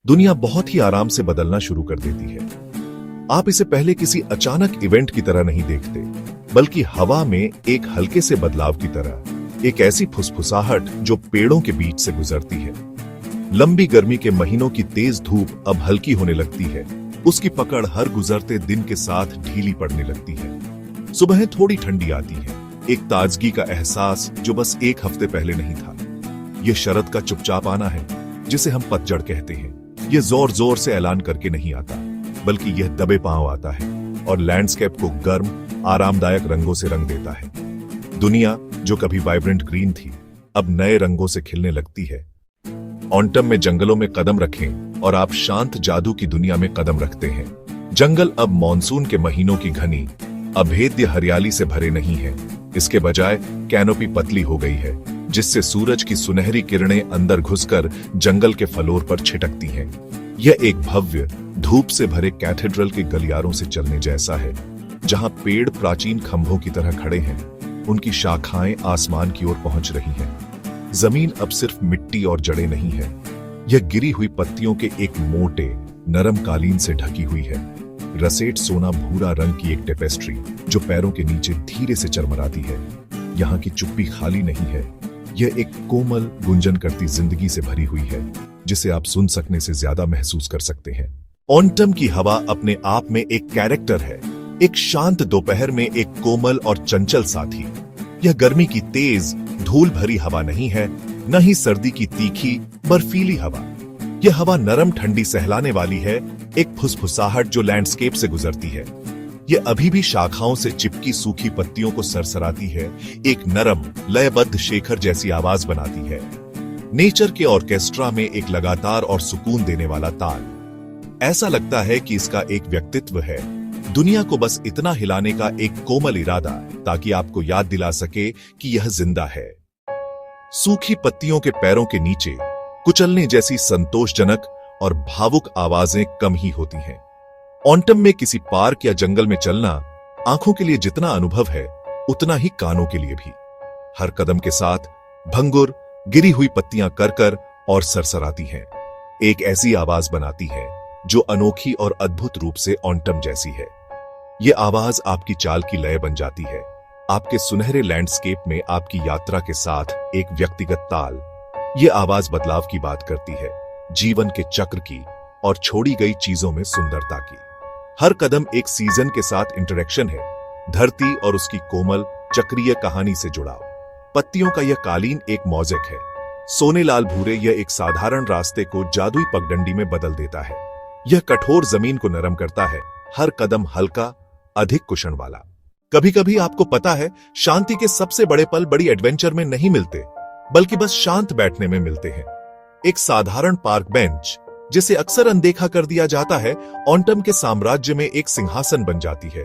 दुनिया बहुत ही आराम से बदलना शुरू कर देती है। आप इसे पहले किसी अचानक इवेंट की तरह नहीं देखते, बल्कि हवा में एक हल्के से बदलाव की तरह, एक ऐसी फुसफुसाहट जो पेड़ों के बीच से गुजरती है। लंबी गर्मी के महीनों की तेज धूप अब हल्की होने लगती है, उसकी पकड़ हर गुजरते दिन के साथ ढीली पड़ने लगती है। सुबह थोड़ी ठंडी आती है, एक ताजगी का एहसास जो बस एक हफ्ते पहले नहीं था। यह शरद का चुपचाप आना है, जिसे हम पतझड़ कहते हैं। यह जोर जोर से ऐलान करके नहीं आता, बल्कि यह दबे पांव आता है और लैंडस्केप को गर्म, आरामदायक रंगों से रंग देता है। दुनिया जो कभी वाइब्रेंट ग्रीन थी, अब नए रंगों से खिलने लगती है। ऑटम में जंगलों में कदम रखें और आप शांत जादू की दुनिया में कदम रखते हैं। जंगल अब मॉनसून के महीनों की घनी, अभेद्य हरियाली से भरे नहीं है। इसके बजाय कैनोपी पतली हो गई है, जिससे सूरज की सुनहरी किरणें अंदर घुसकर जंगल के फ्लोर पर छिटकती हैं। यह एक भव्य, धूप से भरे कैथेड्रल के गलियारों से चलने जैसा है, जहां पेड़ प्राचीन खंभों की तरह खड़े हैं, उनकी शाखाएं आसमान की ओर पहुंच रही हैं। जमीन अब सिर्फ मिट्टी और जड़ें नहीं है, यह गिरी हुई पत्तियों के एक मोटे, नरम कालीन से ढकी हुई है। रसेट सोना भूरा रंग की एक टेपेस्ट्री जो पैरों के नीचे धीरे से चरमराती है। यहाँ की चुप्पी खाली नहीं है, यह एक कोमल, गुंजन करती जिंदगी से भरी हुई है, जिसे आप सुन सकने से ज्यादा महसूस कर सकते हैं। ऑटम की हवा अपने आप में एक कैरेक्टर है, एक शांत दोपहर में एक कोमल और चंचल साथी। यह गर्मी की तेज, धूल भरी हवा नहीं है, न ही सर्दी की तीखी, बर्फीली हवा। यह हवा नरम ठंडी सहलाने वाली है, एक फुसफुसाहट जो लैंडस्केप से गुजरती है। यह अभी भी शाखाओं से चिपकी सूखी पत्तियों को सरसराती है, एक नरम, लयबद्ध शेखर जैसी आवाज बनाती है। नेचर के ऑर्केस्ट्रा में एक लगातार और सुकून देने वाला ताल। ऐसा लगता है कि इसका एक व्यक्तित्व है, दुनिया को बस इतना हिलाने का एक कोमल इरादा, ताकि आपको याद दिला सके कि यह जिंदा है। सूखी पत्तियों के पैरों के नीचे कुचलने जैसी संतोषजनक और भावुक आवाजें कम ही होती हैं। ऑटम में किसी पार्क या जंगल में चलना आंखों के लिए जितना अनुभव है, उतना ही कानों के लिए भी। हर कदम के साथ भंगुर, गिरी हुई पत्तियां कर और सरसराती हैं, एक ऐसी आवाज बनाती है जो अनोखी और अद्भुत रूप से ऑटम जैसी है। यह आवाज आपकी चाल की लय बन जाती है, आपके सुनहरे लैंडस्केप में आपकी यात्रा के साथ एक व्यक्तिगत ताल। यह आवाज बदलाव की बात करती है, जीवन के चक्र की और छोड़ी गई चीजों में सुंदरता की। हर कदम एक सीजन के साथ इंटरेक्शन है, धरती और उसकी कोमल, चक्रीय कहानी से जुड़ाव। पत्तियों का यह कालीन एक मोज़ेक है, सोने लाल भूरे, यह एक साधारण रास्ते को जादुई पगडंडी में बदल देता है। यह कठोर जमीन को नरम करता है, हर कदम हल्का, अधिक कुशन वाला। कभी कभी आपको पता है, शांति के सबसे बड़े पल बड़ी एडवेंचर में नहीं मिलते, बल्कि बस शांत बैठने में मिलते हैं। एक साधारण पार्क बेंच, जिसे अक्सर अनदेखा कर दिया जाता है, ऑटम के साम्राज्य में एक सिंहासन बन जाती है।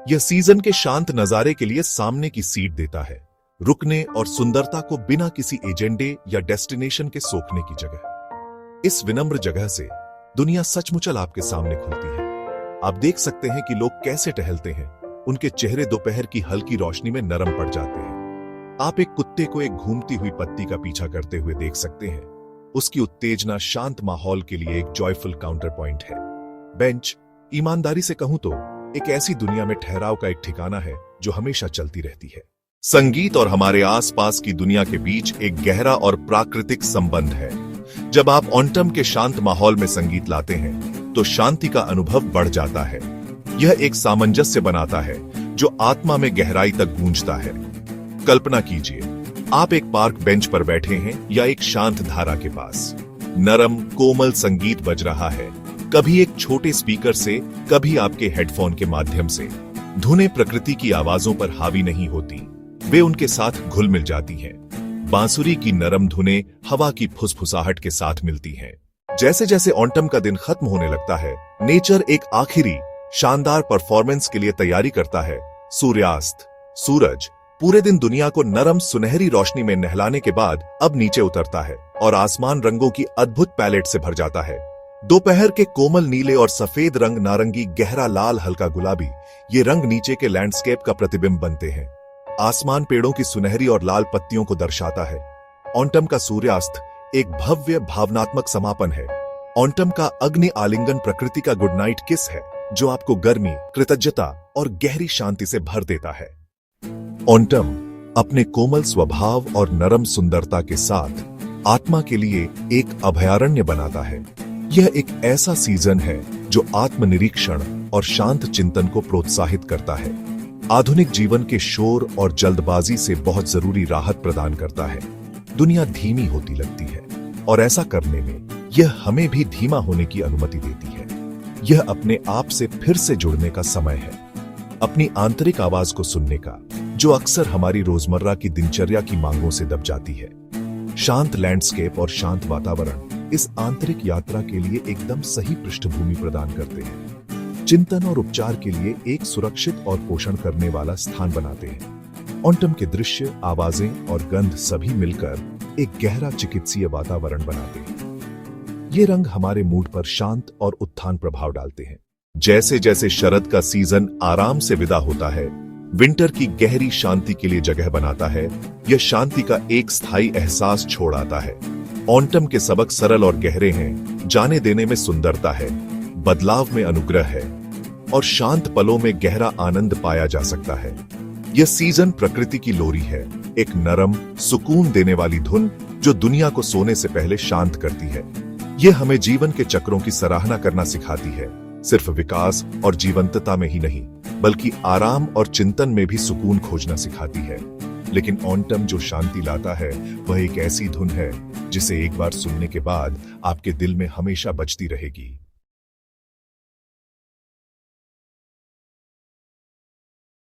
यह सीजन के शांत नजारे के लिए सामने की सीट देता है, रुकने और सुंदरता को बिना किसी एजेंडे या डेस्टिनेशन के सोखने की जगह। इस विनम्र जगह से दुनिया सचमुच आपके सामने खुलती है। आप देख सकते हैं कि लोग कैसे टहलते हैं, उनके चेहरे दोपहर की हल्की रोशनी में नरम पड़ जाते हैं। आप एक कुत्ते को एक घूमती हुई पत्ती का पीछा करते हुए देख सकते हैं, उसकी उत्तेजना शांत माहौल के लिए एक जॉयफुल काउंटर पॉइंट है। बेंच, ईमानदारी से कहूं तो, एक ऐसी दुनिया में ठहराव का एक ठिकाना है जो हमेशा चलती रहती है। संगीत और हमारे आसपास की दुनिया के बीच एक गहरा और प्राकृतिक संबंध है। जब आप ऑटम के शांत माहौल में संगीत लाते हैं, तो शांति का अनुभव बढ़ जाता है। यह एक सामंजस्य बनाता है जो आत्मा में गहराई तक गूंजता है। कल्पना कीजिए, आप एक पार्क बेंच पर बैठे हैं या एक शांत धारा के पास। नरम, कोमल संगीत बज रहा है, कभी एक छोटे स्पीकर से, कभी आपके हेडफोन के माध्यम से। धुनें प्रकृति की आवाजों पर हावी नहीं होती, वे उनके साथ घुल मिल जाती हैं। बांसुरी की नरम धुनें हवा की फुसफुसाहट के साथ मिलती हैं। जैसे जैसे ऑटम का दिन खत्म होने लगता है, नेचर एक आखिरी शानदार परफॉर्मेंस के लिए तैयारी करता है। सूर्यास्त, सूरज पूरे दिन दुनिया को नरम सुनहरी रोशनी में नहलाने के बाद अब नीचे उतरता है और आसमान रंगों की अद्भुत पैलेट से भर जाता है। दोपहर के कोमल नीले और सफेद रंग, नारंगी, गहरा लाल, हल्का गुलाबी, ये रंग नीचे के लैंडस्केप का प्रतिबिंब बनते हैं। आसमान पेड़ों की सुनहरी और लाल पत्तियों को दर्शाता है। ऑटम का सूर्यास्त एक भव्य भावनात्मक समापन है। ऑटम का अग्नि आलिंगन प्रकृति का गुड नाइट किस है जो आपको गर्मी, कृतज्ञता और गहरी शांति से भर देता है। ऑटम अपने कोमल स्वभाव और नरम सुंदरता के साथ आत्मा के लिए एक अभयारण्य बनाता है। यह एक ऐसा सीजन है जो आत्मनिरीक्षण और शांत चिंतन को प्रोत्साहित करता है। आधुनिक जीवन के शोर और जल्दबाजी से बहुत जरूरी राहत प्रदान करता है। दुनिया धीमी होती लगती है और ऐसा करने में यह हमें भी धीमा होने की अनुमति देती है। यह अपने आप से फिर से जुड़ने का समय है, अपनी आंतरिक आवाज को सुनने का, जो अक्सर हमारी रोजमर्रा की दिनचर्या की मांगों से दब जाती है। शांत लैंडस्केप और शांत वातावरण इस आंतरिक यात्रा के लिए एकदम सही पृष्ठभूमि प्रदान करते हैं। चिंतन और उपचार के लिए एक सुरक्षित और पोषण करने वाला स्थान बनाते हैं। ऑटम के दृश्य, आवाजें और गंध सभी मिलकर एक गहरा चिकित्सीय वातावरण बनाते हैं। ये रंग हमारे मूड पर शांत और उत्थान प्रभाव डालते हैं। जैसे जैसे शरद का सीजन आराम से विदा होता है, विंटर की गहरी शांति के लिए जगह बनाता है। यह शांति का एक स्थायी एहसास छोड़ आता है। ऑटम के सबक सरल और गहरे हैं। जाने देने में सुंदरता है, बदलाव में अनुग्रह है और शांत पलों में गहरा आनंद पाया जा सकता है। यह सीजन प्रकृति की लोरी है, एक नरम, सुकून देने वाली धुन जो दुनिया को सोने से पहले शांत करती है। यह हमें जीवन के चक्रों की सराहना करना सिखाती है, सिर्फ विकास और जीवंतता में ही नहीं, बल्कि आराम और चिंतन में भी सुकून खोजना सिखाती है। लेकिन ऑटम जो शांति लाता है वह एक ऐसी धुन है जिसे एक बार सुनने के बाद आपके दिल में हमेशा बजती रहेगी।